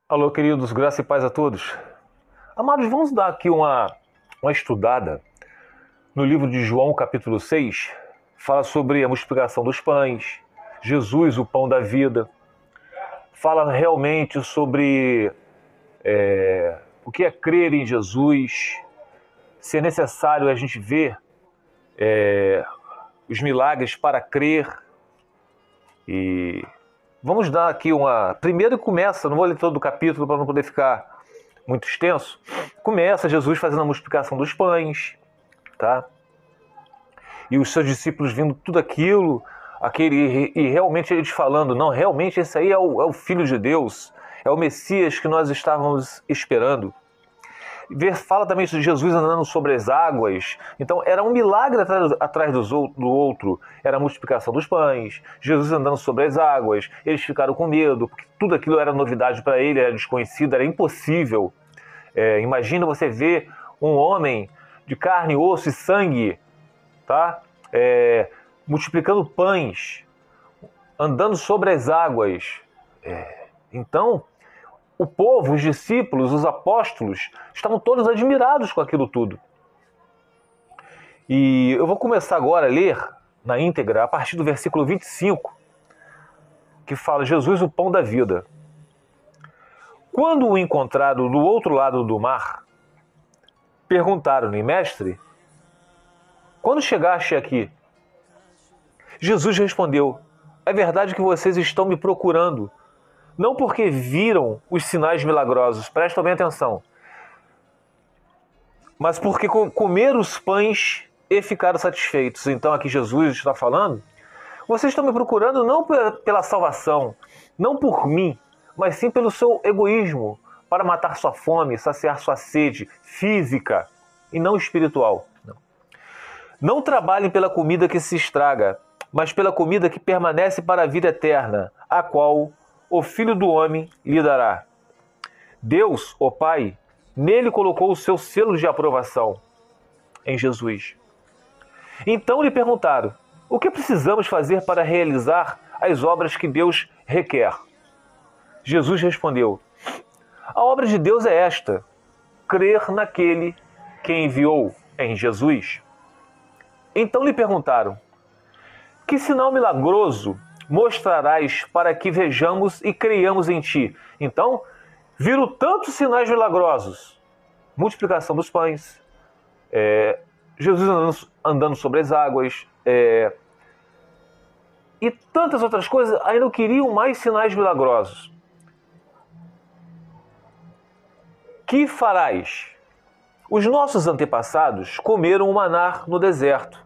Alô, queridos, graça e paz a todos. Amados, vamos dar aqui uma estudada no livro de João, capítulo 6. Fala sobre a multiplicação dos pães, Jesus, o pão da vida. Fala realmente sobre o que é crer em Jesus, se é necessário a gente ver os milagres para crer. E vamos dar aqui Primeiro começa, não vou ler todo o capítulo para não poder ficar muito extenso. Começa Jesus fazendo a multiplicação dos pães, tá? E os seus discípulos vindo tudo aquilo, e realmente eles falando, não, realmente esse aí é o Filho de Deus, é o Messias que nós estávamos esperando. Fala também de Jesus andando sobre as águas. Então era um milagre atrás do outro. Era a multiplicação dos pães, Jesus andando sobre as águas. Eles ficaram com medo, porque tudo aquilo era novidade para ele, era desconhecido, era impossível. Imagina você ver um homem de carne, osso e sangue, tá? Multiplicando pães, andando sobre as águas. Então, o povo, os discípulos, os apóstolos, estavam todos admirados com aquilo tudo. E eu vou começar agora a ler na íntegra, a partir do versículo 25, que fala: Jesus, o pão da vida. Quando o encontraram do outro lado do mar, perguntaram-lhe: Mestre, quando chegaste aqui? Jesus respondeu: É verdade que vocês estão me procurando, não porque viram os sinais milagrosos, prestem bem atenção, mas porque comeram os pães e ficaram satisfeitos. Então aqui Jesus está falando: vocês estão me procurando não pela salvação, não por mim, mas sim pelo seu egoísmo, para matar sua fome, saciar sua sede física e não espiritual. Não trabalhem pela comida que se estraga, mas pela comida que permanece para a vida eterna, a qual o Filho do Homem lhe dará. Deus, o Pai, nele colocou o seu selo de aprovação, em Jesus. Então lhe perguntaram: o que precisamos fazer para realizar as obras que Deus requer? Jesus respondeu: a obra de Deus é esta, crer naquele que enviou, em Jesus. Então lhe perguntaram: que sinal milagroso mostrarás para que vejamos e creiamos em ti? Então, viram tantos sinais milagrosos: multiplicação dos pães, Jesus andando sobre as águas, e tantas outras coisas, ainda queriam mais sinais milagrosos. Que farás? Os nossos antepassados comeram o maná no deserto,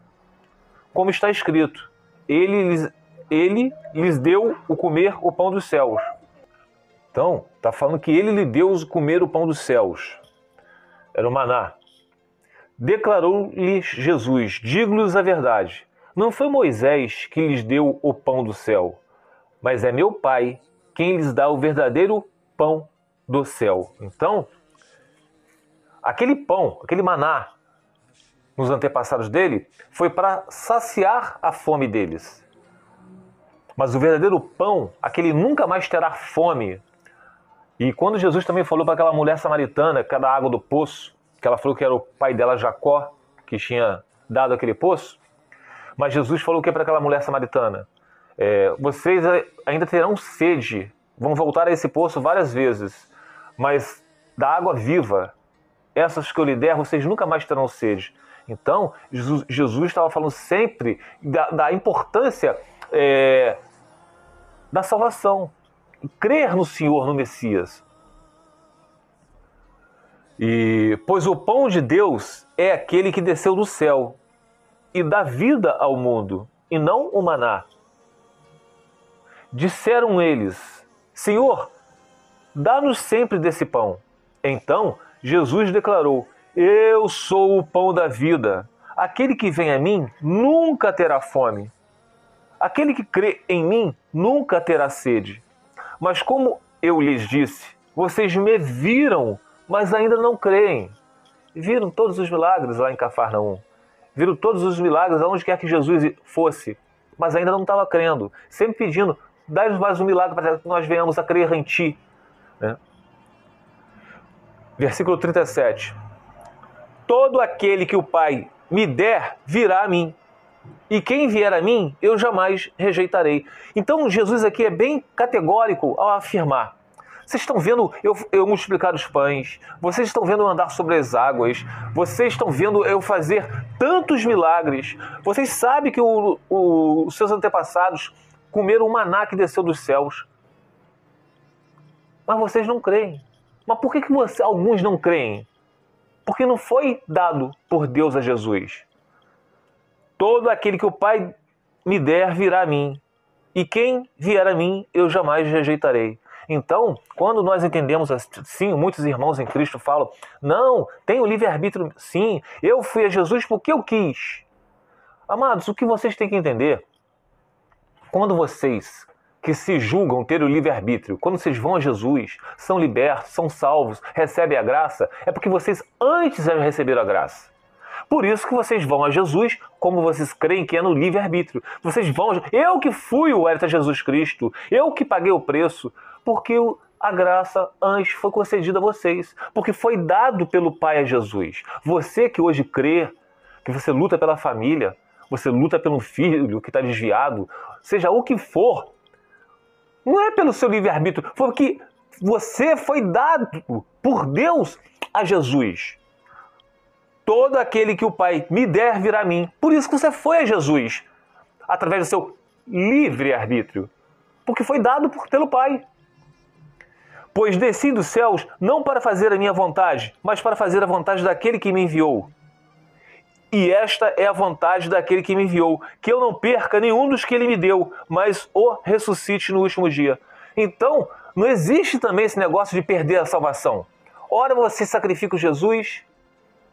como está escrito: Ele lhes deu o comer o pão dos céus. Então, está falando que ele lhe deu o comer o pão dos céus. Era o maná. Declarou-lhes Jesus: digo-lhes a verdade, não foi Moisés que lhes deu o pão do céu, mas é meu Pai quem lhes dá o verdadeiro pão do céu. Então, aquele pão, aquele maná, nos antepassados dele, foi para saciar a fome deles. Mas o verdadeiro pão, aquele nunca mais terá fome. E quando Jesus também falou para aquela mulher samaritana, que era a água do poço, que ela falou que era o pai dela, Jacó, que tinha dado aquele poço, mas Jesus falou o que para aquela mulher samaritana? Vocês ainda terão sede, vão voltar a esse poço várias vezes, mas da água viva, essas que eu lhe der, vocês nunca mais terão sede. Então, Jesus estava falando sempre da importância da salvação, crer no Senhor, no Messias. Pois o pão de Deus é aquele que desceu do céu e dá vida ao mundo, e não o maná. Disseram eles: Senhor, dá-nos sempre desse pão. Então Jesus declarou: eu sou o pão da vida. Aquele que vem a mim nunca terá fome. Aquele que crê em mim nunca terá sede. Mas como eu lhes disse, vocês me viram, mas ainda não creem. Viram todos os milagres lá em Cafarnaum. Viram todos os milagres aonde quer que Jesus fosse, mas ainda não estava crendo. Sempre pedindo: dá-nos mais um milagre para que nós venhamos a crer em ti. Versículo 37. Todo aquele que o Pai me der, virá a mim. E quem vier a mim, eu jamais rejeitarei. Então Jesus aqui é bem categórico ao afirmar. Vocês estão vendo eu multiplicar os pães, vocês estão vendo eu andar sobre as águas, vocês estão vendo eu fazer tantos milagres, vocês sabem que os seus antepassados comeram o maná que desceu dos céus. Mas vocês não creem. Mas por que alguns não creem? Porque não foi dado por Deus a Jesus. Todo aquele que o Pai me der virá a mim, e quem vier a mim eu jamais rejeitarei. Então, quando nós entendemos assim, muitos irmãos em Cristo falam, não, tem o livre-arbítrio, sim, eu fui a Jesus porque eu quis. Amados, o que vocês têm que entender, quando vocês que se julgam ter o livre-arbítrio, quando vocês vão a Jesus, são libertos, são salvos, recebem a graça, é porque vocês antes já receberam a graça. Por isso que vocês vão a Jesus como vocês creem que é no livre-arbítrio. Vocês vão, eu que fui o Hélio a Jesus Cristo, eu que paguei o preço, porque a graça antes foi concedida a vocês, porque foi dado pelo Pai a Jesus. Você que hoje crê, que você luta pela família, você luta pelo filho que está desviado, seja o que for, não é pelo seu livre-arbítrio, foi porque você foi dado por Deus a Jesus. Todo aquele que o Pai me der virá a mim. Por isso que você foi a Jesus, através do seu livre-arbítrio, porque foi dado pelo Pai. Pois desci dos céus não para fazer a minha vontade, mas para fazer a vontade daquele que me enviou. E esta é a vontade daquele que me enviou, que eu não perca nenhum dos que ele me deu, mas o ressuscite no último dia. Então, não existe também esse negócio de perder a salvação. Ora você sacrifica o Jesus,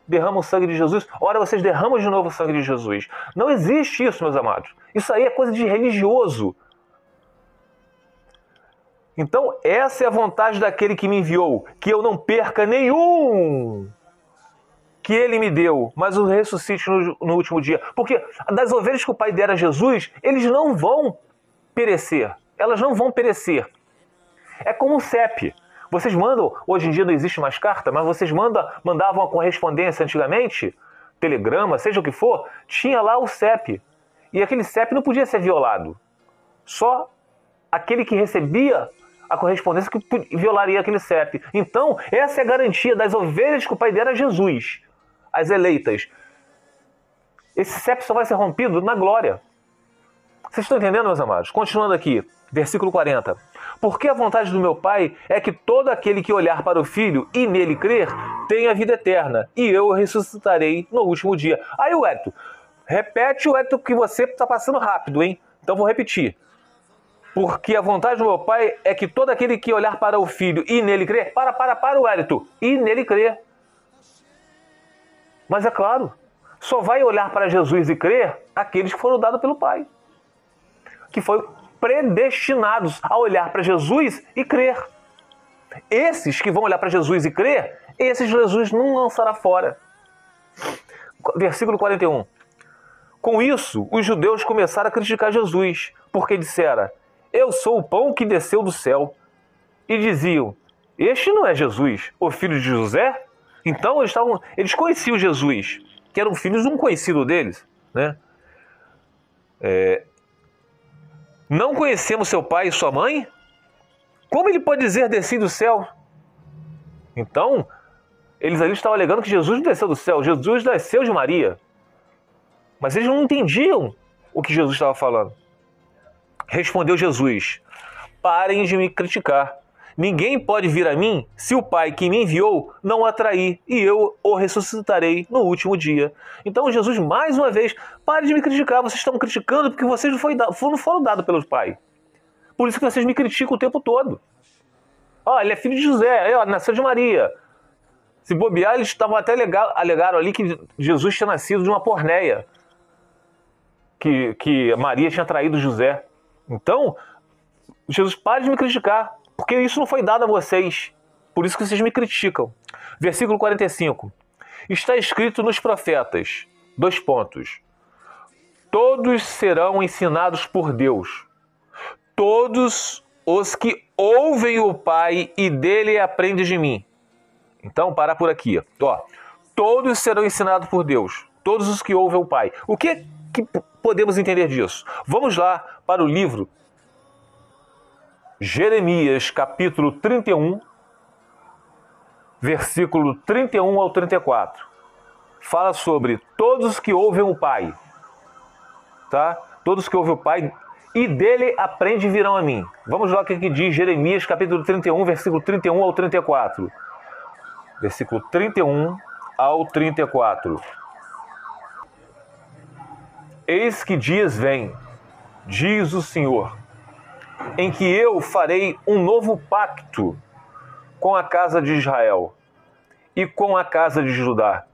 derrama o sangue de Jesus, ora vocês derramam de novo o sangue de Jesus. Não existe isso, meus amados. Isso aí é coisa de religioso. Então, essa é a vontade daquele que me enviou, que eu não perca nenhum que ele me deu, mas o ressuscite no último dia. Porque das ovelhas que o Pai dera a Jesus, eles não vão perecer. Elas não vão perecer. É como o CEP. Vocês mandam, hoje em dia não existe mais carta, mas vocês mandavam a correspondência antigamente, telegrama, seja o que for, tinha lá o CEP. E aquele CEP não podia ser violado. Só aquele que recebia a correspondência que violaria aquele CEP. Então, essa é a garantia das ovelhas que o Pai dera a Jesus, as eleitas. Esse CEP só vai ser rompido na glória. Vocês estão entendendo, meus amados? Continuando aqui, versículo 40. Porque a vontade do meu Pai é que todo aquele que olhar para o Filho e nele crer, tenha vida eterna, e eu o ressuscitarei no último dia. Aí o Hélio, repete o Hélio que você está passando rápido, hein? Então vou repetir. Porque a vontade do meu Pai é que todo aquele que olhar para o Filho e nele crer, para o Hélio, e nele crer. Mas é claro, só vai olhar para Jesus e crer aqueles que foram dados pelo Pai, que foram predestinados a olhar para Jesus e crer. Esses que vão olhar para Jesus e crer, esses Jesus não lançará fora. Versículo 41. Com isso, os judeus começaram a criticar Jesus, porque dissera, eu sou o pão que desceu do céu. E diziam, este não é Jesus, o filho de José? Então eles conheciam Jesus, que eram filhos de um conhecido deles, né? Não conhecemos seu pai e sua mãe? Como ele pode dizer desci do céu? Então, eles ali estavam alegando que Jesus não desceu do céu, Jesus desceu de Maria. Mas eles não entendiam o que Jesus estava falando. Respondeu Jesus, parem de me criticar. Ninguém pode vir a mim se o Pai que me enviou não o atrair, e eu o ressuscitarei no último dia. Então Jesus, mais uma vez, pare de me criticar. Vocês estão me criticando porque vocês não foram dados pelo Pai. Por isso que vocês me criticam o tempo todo. Ele é filho de José, nasceu de Maria. Se bobear, eles estavam até alegaram ali que Jesus tinha nascido de uma porneia, que Maria tinha traído José. Então, Jesus, pare de me criticar, porque isso não foi dado a vocês. Por isso que vocês me criticam. Versículo 45. Está escrito nos profetas, : todos serão ensinados por Deus. Todos os que ouvem o Pai e dele aprendem de mim. Então, parar por aqui. Ó, todos serão ensinados por Deus, todos os que ouvem o Pai. O que podemos entender disso? Vamos lá para o livro Jeremias, capítulo 31, versículo 31 ao 34. Fala sobre todos os que ouvem o Pai. Tá? Todos que ouvem o Pai e dele aprende e virão a mim. Vamos lá o que diz Jeremias, capítulo 31, versículo 31 ao 34. Versículo 31 ao 34. Eis que dias vêm, diz o Senhor, em que eu farei um novo pacto com a casa de Israel e com a casa de Judá.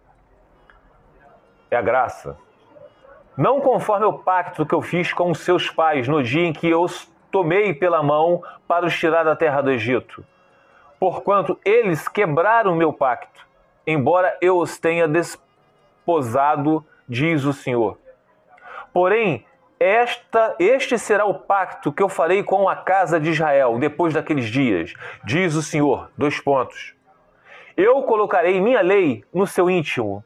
É a graça. Não conforme o pacto que eu fiz com os seus pais no dia em que eu os tomei pela mão para os tirar da terra do Egito. Porquanto eles quebraram o meu pacto, embora eu os tenha desposado, diz o Senhor. Porém, este será o pacto que eu farei com a casa de Israel depois daqueles dias, diz o Senhor. Eu colocarei minha lei no seu íntimo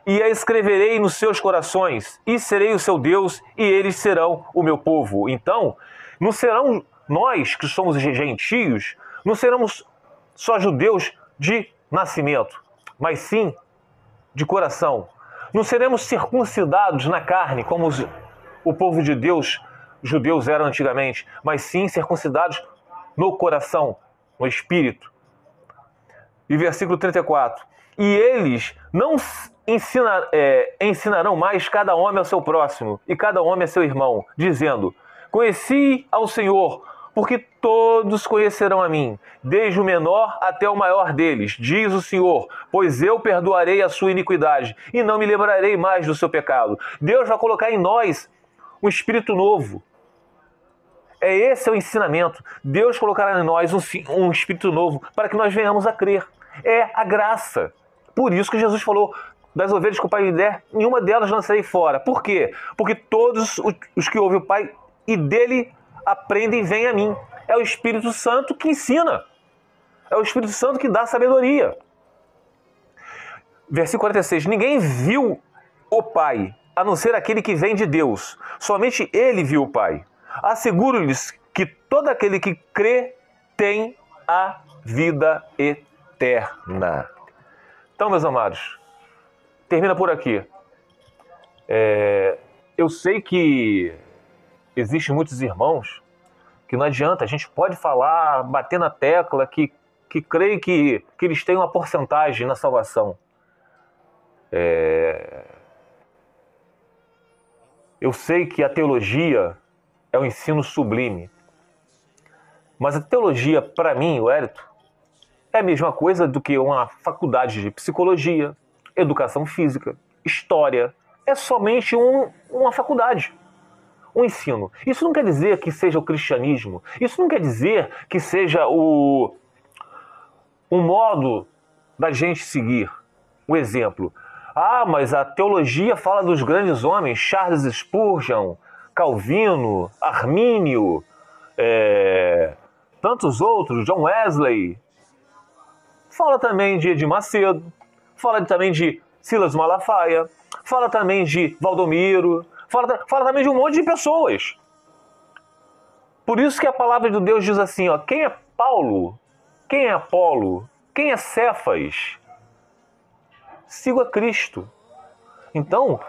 e a escreverei nos seus corações, e serei o seu Deus, e eles serão o meu povo. Então, não serão nós que somos gentios, não seremos só judeus de nascimento, mas sim de coração. Não seremos circuncidados na carne, como o povo de Deus, judeus eram antigamente, mas sim circuncidados no coração, no espírito. E versículo 34. E eles não ensinarão mais cada homem ao seu próximo, e cada homem a seu irmão, dizendo: conheci ao Senhor, porque todos conhecerão a mim, desde o menor até o maior deles, diz o Senhor, pois eu perdoarei a sua iniquidade, e não me lembrarei mais do seu pecado. Deus vai colocar em nós um espírito novo. Esse é o ensinamento. Deus colocará em nós um espírito novo, para que nós venhamos a crer. É a graça. Por isso que Jesus falou: das ovelhas que o Pai me der, nenhuma delas lançarei fora. Por quê? Porque todos os que ouvem o Pai e dele aprendem, vêm a mim. É o Espírito Santo que ensina. É o Espírito Santo que dá sabedoria. Versículo 46. Ninguém viu o Pai, a não ser aquele que vem de Deus. Somente ele viu o Pai. Asseguro-lhes que todo aquele que crê tem a vida eterna. Então, meus amados, termina por aqui. Eu sei que existem muitos irmãos que não adianta, a gente pode falar, bater na tecla, que creem que eles têm uma porcentagem na salvação. Eu sei que a teologia é um ensino sublime, mas a teologia, para mim, Wellington, é a mesma coisa do que uma faculdade de psicologia, educação física, história. É somente uma faculdade, um ensino. Isso não quer dizer que seja o cristianismo. Isso não quer dizer que seja o modo da gente seguir. O exemplo. Mas a teologia fala dos grandes homens, Charles Spurgeon, Calvino, Armínio, tantos outros, John Wesley. Fala também de Edir Macedo, fala também de Silas Malafaia, fala também de Valdomiro, fala também de um monte de pessoas. Por isso que a palavra de Deus diz assim, quem é Paulo? Quem é Apolo? Quem é Cefas? Sigo a Cristo. Então,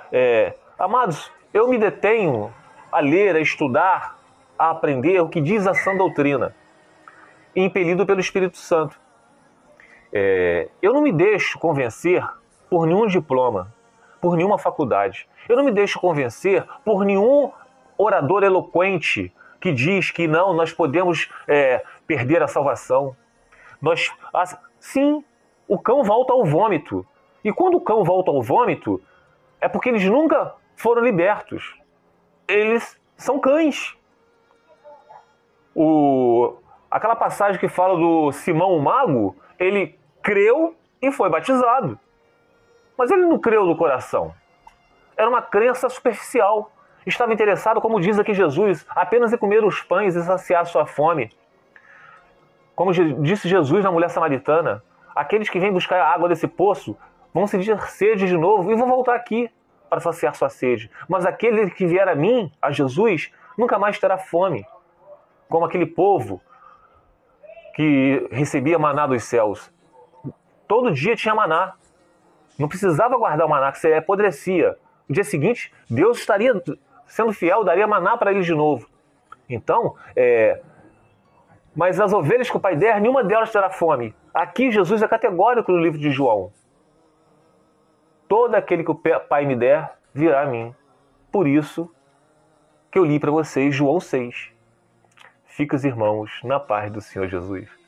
amados, eu me detenho a ler, a estudar, a aprender o que diz a sã doutrina, impelido pelo Espírito Santo. Eu não me deixo convencer por nenhum diploma, por nenhuma faculdade. Eu não me deixo convencer por nenhum orador eloquente que diz que não, nós podemos perder a salvação. Sim, o cão volta ao vômito. E quando o cão volta ao vômito, é porque eles nunca foram libertos. Eles são cães. Aquela passagem que fala do Simão o Mago, ele creu e foi batizado. Mas ele não creu no coração. Era uma crença superficial. Estava interessado, como diz aqui Jesus, apenas em comer os pães e saciar sua fome. Como disse Jesus na mulher samaritana, Aqueles que vêm buscar a água desse poço vão sentir sede de novo e vão voltar aqui para saciar sua sede. Mas aquele que vier a mim, a Jesus, nunca mais terá fome. Como aquele povo que recebia maná dos céus. Todo dia tinha maná. Não precisava guardar o maná, que você apodrecia. No dia seguinte, Deus estaria sendo fiel, daria maná para eles de novo. Então, mas as ovelhas que o Pai der, nenhuma delas terá fome. Aqui Jesus é categórico no livro de João. Todo aquele que o Pai me der, virá a mim. Por isso que eu li para vocês João 6. Fica os irmãos na paz do Senhor Jesus.